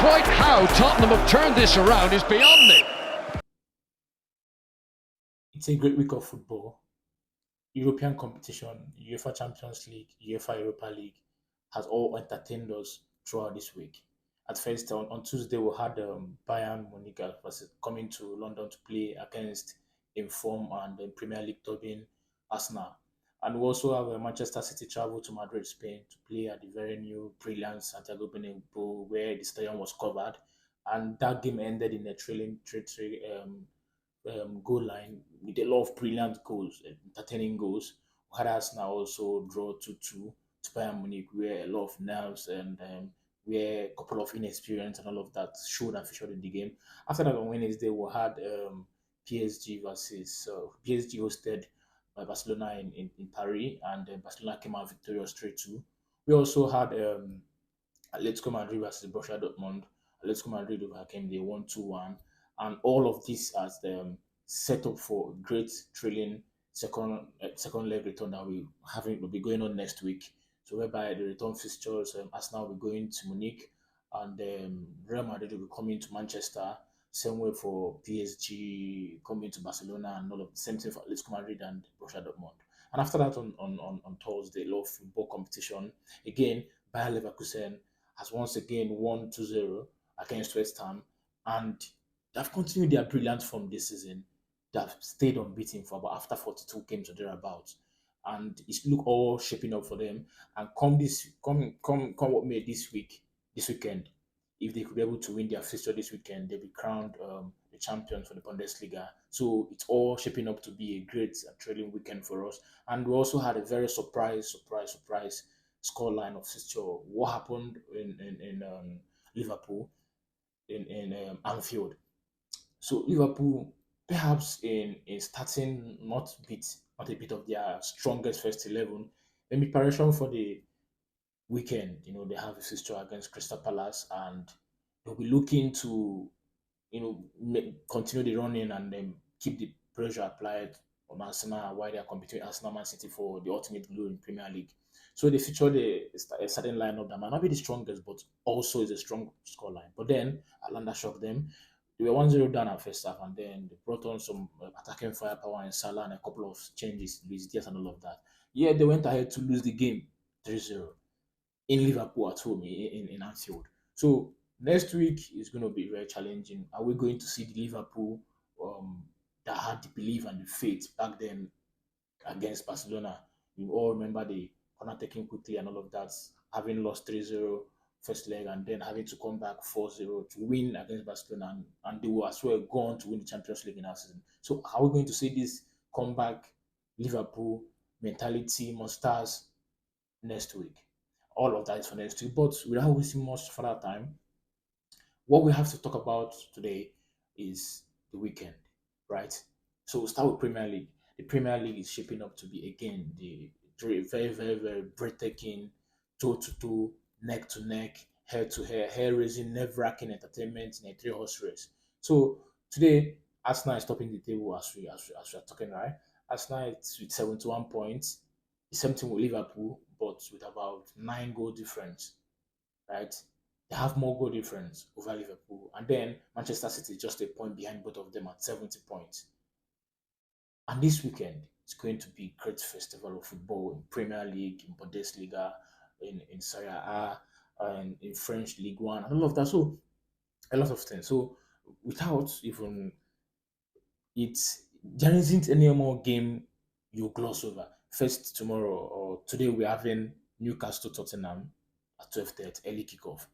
Quite how Tottenham have turned this around is beyond me. It's a great week of football. European competition, UEFA Champions League, UEFA Europa League has all entertained us throughout this week. At first, on Tuesday, we had Bayern Munich versus coming to London to play against Inform and Premier League dubbing Arsenal. And we also have Manchester City travel to Madrid, Spain to play at the very new brilliant Santiago Bernabeu, where the stadium was covered. And that game ended in a trailing 3-3 goal line with a lot of brilliant goals, entertaining goals. Whereas now also draw 2-2 to Bayern Munich, where a lot of nerves and where a couple of inexperience and all of that showed and featured in the game. After that, on Wednesday, we had PSG versus PSG hosted by Barcelona in Paris, and Barcelona came out victorious 3-2. We also had Atletico Madrid versus Borussia Dortmund. Atletico Madrid overcame the 1-2-1, and all of this as the set up for a great thrilling second leg return that will be going on next week. So whereby the return fixtures, Arsenal will be going to Munich, and Real Madrid will be coming to Manchester. Same way for PSG coming to Barcelona, and all of the same thing for Atletico Madrid and Borussia Dortmund. And after that, on Thursday, a lot of football competition. Again, Bayer Leverkusen has once again won 2-0 against West Ham, and they've continued their brilliant form this season. They've stayed unbeaten for about after 42 games or thereabouts. And it's look all shaping up for them. And come what may this weekend, if they could be able to win their fixture this weekend, they'll be crowned the champions for the Bundesliga. So it's all shaping up to be a great and thrilling weekend for us. And we also had a very surprise scoreline of fixture. What happened in Liverpool in Anfield? So Liverpool, perhaps in starting not a bit of their strongest first 11, in preparation for the weekend, they have a fixture against Crystal Palace, and they'll be looking to continue the running and then keep the pressure applied on Arsenal while they are competing with Arsenal Man City for the ultimate glory in Premier League. So they featured a certain lineup that might not be the strongest, but also is a strong scoreline. But then Atlanta shocked them. They were 1-0 down at first half, and then they brought on some attacking firepower in Salah and a couple of changes, Luis Diaz and all of that. Yeah, they went ahead to lose the game 3-0 in Liverpool at home in Anfield. So next week is going to be very challenging. Are we going to see the Liverpool that had the belief and the faith back then against Barcelona? You all remember the corner taking quickly and all of that, having lost 3-0 first leg and then having to come back 4-0 to win against Barcelona, and they were as well gone to win the Champions League in our season. So are we going to see this comeback Liverpool mentality monsters next week? All of that is for next week. But without wasting much further time, what we have to talk about today is the weekend, right? So we'll start with Premier League. The Premier League is shaping up to be again the very breathtaking, toe to toe, neck to neck, hair to hair, hair raising, nerve wracking entertainment in a three-horse race. So today, Arsenal is topping the table as we are talking, right? Arsenal is with 71 points. The same thing with Liverpool, but with about 9 goal difference, right? They have more goal difference over Liverpool. And then Manchester City is just a point behind both of them at 70 points. And this weekend, it's going to be a great festival of football in Premier League, in Bundesliga, in Serie A, and in French League One, and all of that. So, a lot of things. So, without even there isn't any more game you gloss over. First, tomorrow or today, we're having Newcastle Tottenham at 12:30, early kickoff.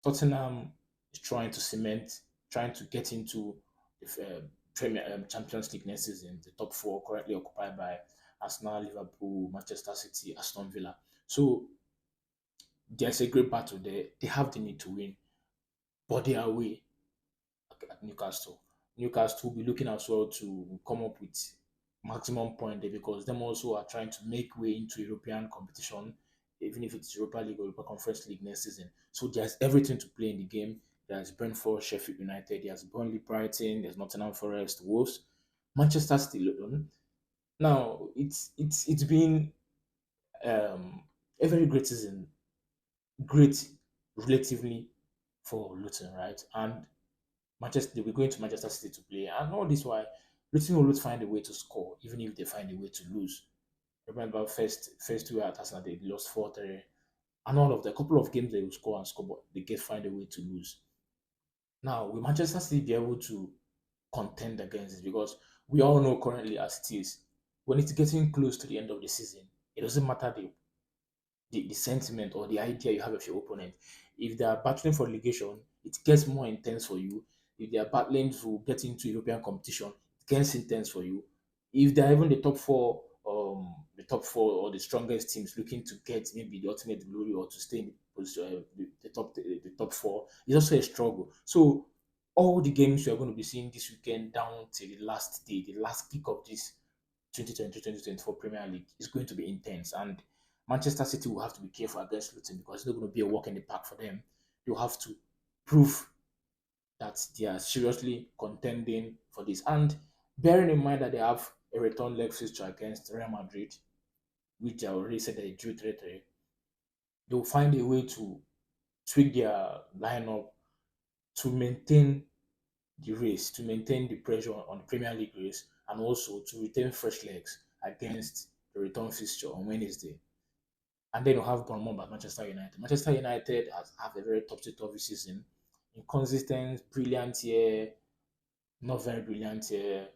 Tottenham is trying to cement, trying to get into the Premier Champions League next season. The top four currently occupied by Arsenal, Liverpool, Manchester City, Aston Villa. So there's a great battle there. They have the need to win, but they are away at Newcastle. Newcastle will be looking as well to come up with maximum point there because them also are trying to make way into European competition, even if it's Europa League or Europa Conference League next season. So there's everything to play in the game. There's Brentford, Sheffield United, there's Burnley, Brighton, there's Nottingham Forest, Wolves, Manchester City alone. Now it's been a very great season, great relatively, for Luton, right? And Manchester, they were going to Manchester City to play, and all this while, Luton will always find a way to score, even if they find a way to lose. Remember, first two at Arsenal, they lost 4-3, and all of the couple of games they will score and score, but they get find a way to lose. Now, will Manchester City be able to contend against this? Because we all know currently as it is, when it's getting close to the end of the season, it doesn't matter the sentiment or the idea you have of your opponent. If they are battling for relegation, it gets more intense for you. If they are battling to get into European competition, it gets intense for you. If they're even the top four or the strongest teams looking to get maybe the ultimate glory or to stay in the position, the top four, it's also a struggle. So all the games you're going to be seeing this weekend down to the last day, the last kick of this 2020-2024 Premier League is going to be intense. And Manchester City will have to be careful against Luton because it's not going to be a walk in the park for them. They'll have to prove that they are seriously contending for this. And bearing in mind that they have a return leg fixture against Real Madrid, which I already said they drew 3-3, they'll find a way to tweak their lineup to maintain the race, to maintain the pressure on the Premier League race, and also to retain fresh legs against the return fixture on Wednesday. And then you have Bournemouth at Manchester United. Manchester United has have a very topsy-turvy season. Inconsistent, brilliant here, not very brilliant here,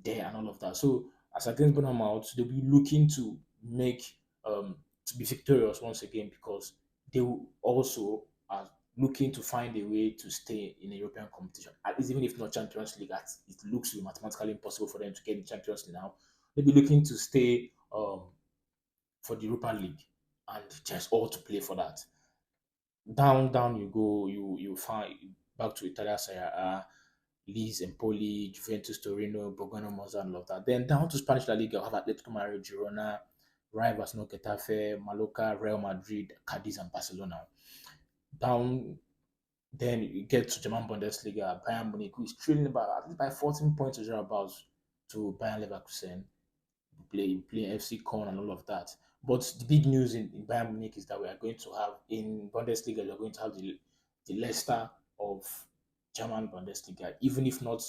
there, and all of that. So as against Bournemouth, they'll be looking to make to be victorious once again because they will also are looking to find a way to stay in a European competition. At least even if not Champions League, as it looks to be mathematically impossible for them to get in Champions League now, they'll be looking to stay for the Europa League and just all to play for that. Down you go, you find back to Italia Serie A, Leeds, Empoli, Juventus, Torino, Borgano, Monza, and all of that. Then down to Spanish La Liga, you have Atletico Madrid, Girona, Rayo Vallecano, Getafe, Mallorca, Real Madrid, Cadiz, and Barcelona. Down then you get to German Bundesliga, Bayern Munich, who is trailing about at least by 14 points or thereabouts to Bayern Leverkusen. Play FC Con and all of that. But the big news in Bayern Munich is that we are going to have in Bundesliga, we are going to have the Leicester of German Bundesliga, even if not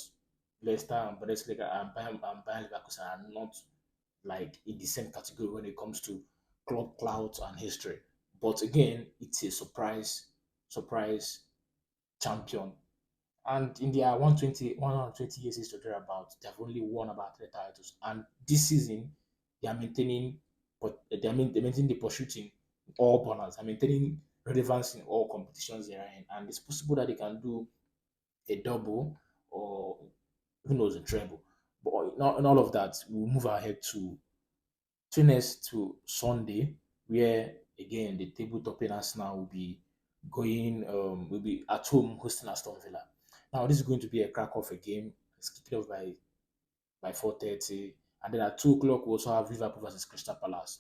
Leicester and Bundesliga and Bayern Leverkusen are not like in the same category when it comes to club clout and history. But again, it's a surprise champion. And in their 120 years history thereabouts, they have only won about 3 titles. And this season, they are maintaining, but they're maintaining the pursuing all banners. They're maintaining relevance in all competitions they are in. And it's possible that they can do a double or who knows a treble. But in all of that, we'll move ahead to next to Sunday, where again the table topping Arsenal will be at home hosting Aston Villa. Now this is going to be a crack off a game. It's kicked off by 4:30, and then at 2 o'clock we also have Liverpool versus Crystal Palace.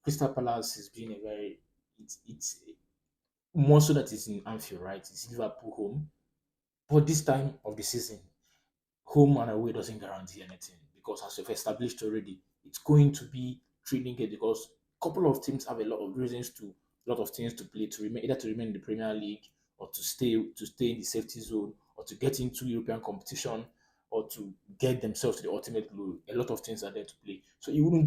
Crystal Palace has been a very it's more so that it's in Anfield, right? It's Liverpool home, but this time of the season, home and away doesn't guarantee anything because as we've established already, it's going to be training game because a couple of teams have a lot of things to play to remain either to remain in the Premier League or to stay in the safety zone or to get into European competition or to get themselves to the ultimate glory. A lot of things are there to play. So you'd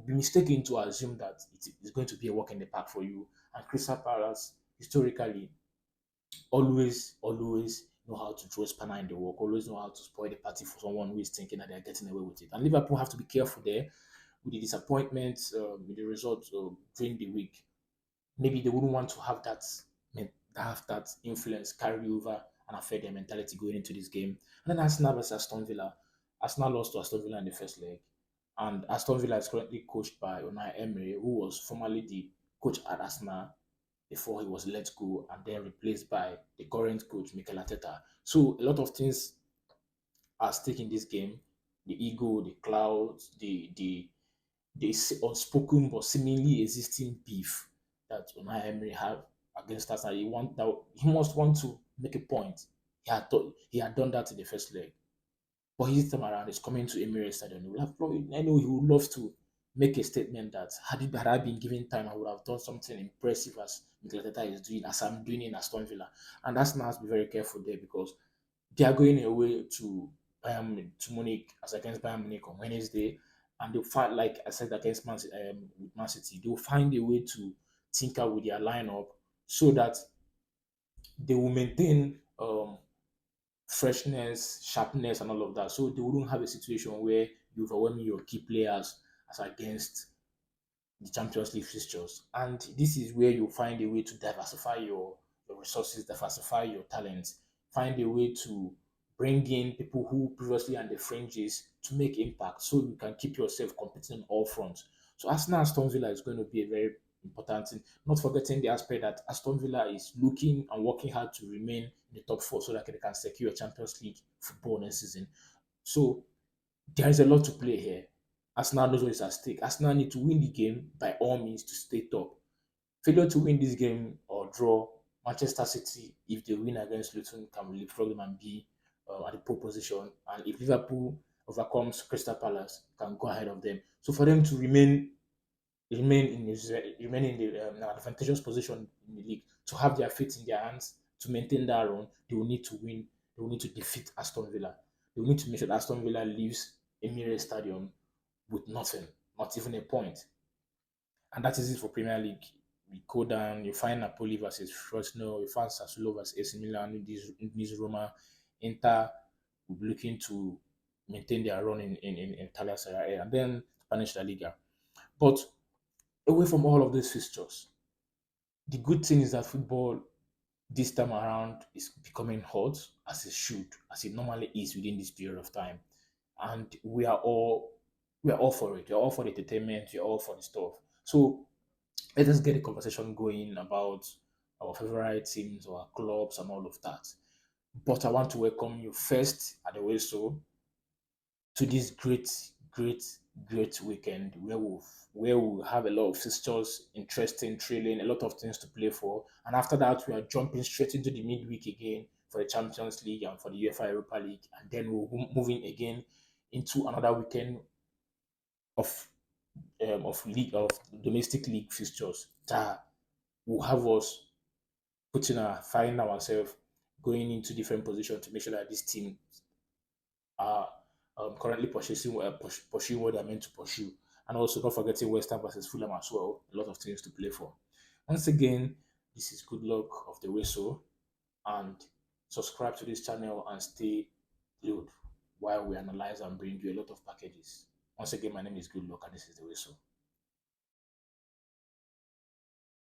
be mistaken to assume that it's going to be a walk in the park for you. And Crystal Palace historically always know how to throw a spanner in the work, always know how to spoil the party for someone who is thinking that they're getting away with it. And Liverpool have to be careful there with the disappointments, with the results during the week. Maybe they wouldn't want to have that influence carry over and affect their mentality going into this game. And then Arsenal versus Aston Villa. Arsenal lost to Aston Villa in the first leg. And Aston Villa is currently coached by Unai Emery, who was formerly the coach at Arsenal before he was let go and then replaced by the current coach Mikel Arteta. So a lot of things are at stake in this game: the ego, the clouds, the unspoken but seemingly existing beef that Unai Emery have against us. And he must want to make a point. He had done that in the first leg, but his time around is coming to Emirates Stadium. I know he would love to make a statement that had I been given time, I would have done something impressive as Mikel Arteta is doing, as I'm doing in Aston Villa. And Arsenal has to be very careful there because they are going away to to Munich as against Bayern Munich on Wednesday, and they'll fight like I said against with Man City. They'll find a way to tinker with their lineup so that they will maintain freshness, sharpness, and all of that. So they wouldn't have a situation where you overwhelm your key players as against the Champions League fixtures. And this is where you find a way to diversify your resources, diversify your talents, find a way to bring in people who previously are on the fringes to make impact so you can keep yourself competing on all fronts. So Arsenal Aston Villa is going to be a very important thing. Not forgetting the aspect that Aston Villa is looking and working hard to remain in the top four so that they can secure Champions League football next season. So there is a lot to play here. Arsenal knows what is at stake. Arsenal need to win the game by all means to stay top. Failure to win this game or draw, Manchester City, if they win against Luton, can leapfrog them and be at the pole position. And if Liverpool overcomes Crystal Palace, can go ahead of them. So for them to remain in the advantageous position in the league, to have their feet in their hands, to maintain that run, they will need to win. They will need to defeat Aston Villa. They will need to make sure that Aston Villa leaves Emirates Stadium with nothing, not even a point. And that is it for Premier League. We go down, you find Napoli versus Frosinone, you find Sassuolo versus AC Milan, this Roma, Inter will be looking to maintain their run in Italia Serie A, and then Spanish La Liga. But away from all of these fixtures, the good thing is that football this time around is becoming hot as it should, as it normally is within this period of time. And we are all for it. We're all for the entertainment, we're all for the stuff. So let us get a conversation going about our favorite teams, our clubs, and all of that. But I want to welcome you first at the way so to this great weekend where we'll have a lot of fixtures, interesting, thrilling, a lot of things to play for. And after that, we are jumping straight into the midweek again for the Champions League and for the UEFA Europa League, and then we'll moving again into another weekend of league of domestic league fixtures that will have us find ourselves going into different positions to make sure that this team are currently pursuing what they're meant to pursue. And also, not forgetting West Ham versus Fulham as well. A lot of things to play for. Once again, this is Good Luck of the Whistle. And subscribe to this channel and stay glued while we analyze and bring you a lot of packages. Once again, my name is Good Luck and this is the Whistle.